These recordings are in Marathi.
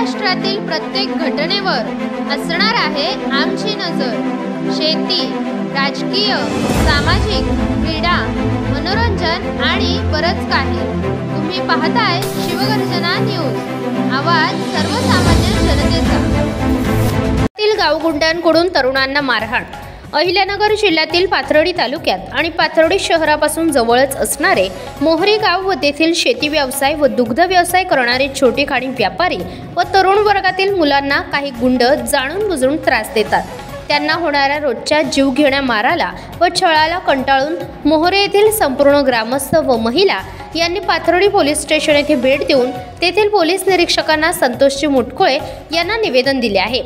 महाराष्ट्रातील प्रत्येक घटनेवर असणार आहे आमची नजर। शेती, राजकीय, सामाजिक, क्रीडा, मनोरंजन आणि बरंच काही। तुम्ही पाहताय शिवगर्जना न्यूज, आवाज सर्वसामान्य जनतेचा। गावगुंडांकडून तरुणांना मारहाण। अहिल्यानगर जिल्ह्यातील पाथर्डी तालुक्यात आणि पाथर्डी शहरापासून जवळच असणारे मोहरी गाव व तेथील शेती व्यवसाय व दुग्ध व्यवसाय करणारे छोटे खाणी व्यापारी व तरुण वर्गातील मुलांना काही गुंड जाणून बुजून त्रास देतात। त्यांना होणाऱ्या रोजच्या जीवघेण्या माराला व छळाला कंटाळून मोहरे येथील संपूर्ण ग्रामस्थ व महिला यांनी पाथर्डी पोलीस स्टेशन येथे भेट देऊन तेथील पोलीस निरीक्षकांना संतोषजी मुटकुळे यांना निवेदन दिले आहे।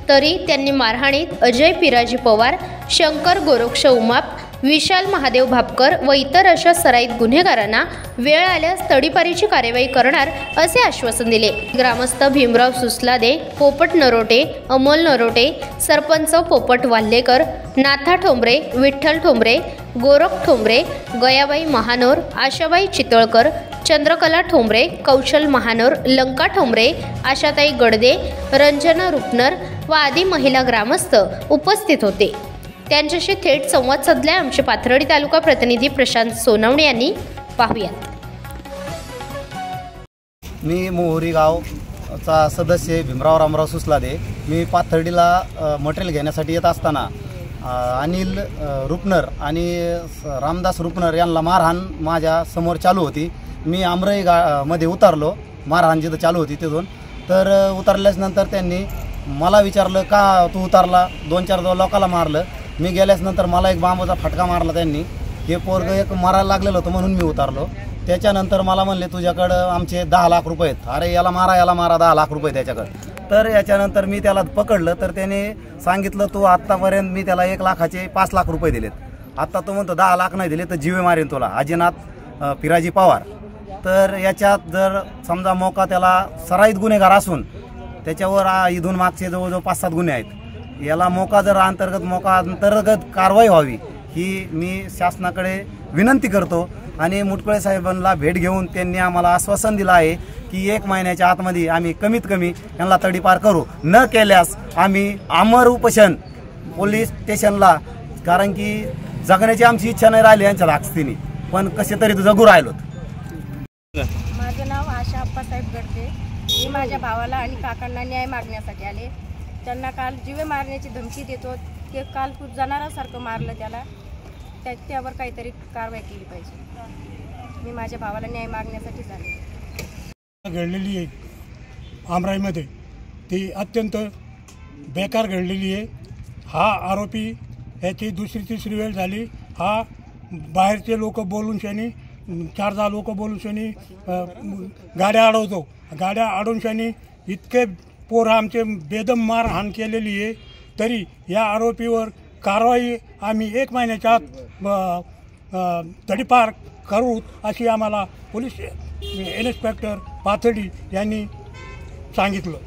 तरी त्यांनी मारहाणीत अजय पिराजी पवार, शंकर गोरक्ष उमाप, विशाल महादेव भापकर व इतर अशा सराईत गुन्हेगारांना वेळ आल्यास तडीपारीची कार्यवाही करणार असे आश्वासन दिले। ग्रामस्थ भीमराव सुसलादे, पोपट नरोटे, अमोल नरोटे, सरपंच पोपट वाल्हेकर, नाथा ठोंबरे, विठ्ठल ठोंबरे, गोरख ठोंबरे, गयाबाई महानोर, आशाबाई चितळकर, चंद्रकला ठोंबरे, कौशल महानोर, लंका ठोंबरे, आशाताई गडदे, रंजना रुपनर व आदी महिला ग्रामस्थ उपस्थित होते। त्यांच्याशी थेट संवाद साधला आमचे पाथर्डी तालुका प्रतिनिधी प्रशांत सोनवणे यांनी। पाहूयात। मी मोहरी गावचा सदस्य भीमराव रामराव सुसलादे। मी पाथर्डीला मटेरियल घेण्यासाठी येत असताना अनिल रुपनर आणि रामदास रुपनर यांना मारहाण माझ्या समोर चालू होती। मी आमराई मध्ये उतरलो, मारहाण जिथं चालू होती तिथून। तर उतरल्यानंतर त्यांनी मला विचारलं का तू उतरला, 2-4 लोकांना मारलं। मी गेल्यानंतर मला एक बांबूचा फटका मारला त्यांनी। हे पोरगं एक मारायला लागलेलं होतं म्हणून मी उतरलो। त्याच्यानंतर मला म्हणले तुझ्याकडं आमचे 10 लाख रुपये आहेत। अरे याला मारा 10 लाख रुपये त्याच्याकडं। तर याच्यानंतर मी त्याला पकडलं तर त्याने सांगितलं तू आत्तापर्यंत मी त्याला 1 लाखाचे 5 लाख रुपये दिलेत, आता तो म्हणतो 10 लाख नाही दिले तर जीवे मारेन तुला, अजिनाथ पिराजी पवार। तर याच्यात जर समजा मोका त्याला सराईत गुन्हेगार असून त्याच्यावर इथून मागचे जवळजवळ 5-7 गुन्हे आहेत, याला मोका अंतर्गत कारवाई व्हावी ही मी शासनाकडे विनंती करतो। आणि मुटकुळे साहेबांना भेट घेऊन त्यांनी आम्हाला आश्वासन दिलं आहे की 1 महिन्याच्या आतमध्ये आम्ही कमीत कमी यांना तडीपार करू, न केल्यास आम्ही आमर उपोषण पोलीस स्टेशनला, कारण की जगण्याची आमची इच्छा नाही राहिली यांच्या धाकस्तीने, पण कसे तरी जगू राहिलो। माझं नाव आशा अप्पासाहेब गडदे। मी माझ्या भावाला आणि काकांना न्याय मागण्यासाठी आले। त्यांना काल जीवे मारण्याची धमकी देतो की काल खूप जनावरासारखं मारलं त्याला, त्यावर काहीतरी कारवाई केली पाहिजे। मी माझ्या भावाला न्याय मागण्यासाठीच आले। घडलेली आहे आमराईमध्ये ती अत्यंत बेकार घडलेली आहे। हा आरोपी याची 2री-3री वेळ झाली। हा बाहेरचे लोक बोलून शनी 4-10 लोक बोलून शनी गाड्या अडवतो। गाड्या अडवून शनी इतके पोरं आमचे बेदम मारहाण केलेली आहे। तरी या आरोपीवर कारवाई आम्ही 1 महिन्याच्या आत तडीपार करू अशी आम्हाला पोलीस इन्स्पेक्टर पाथर्डी यांनी सांगितलं।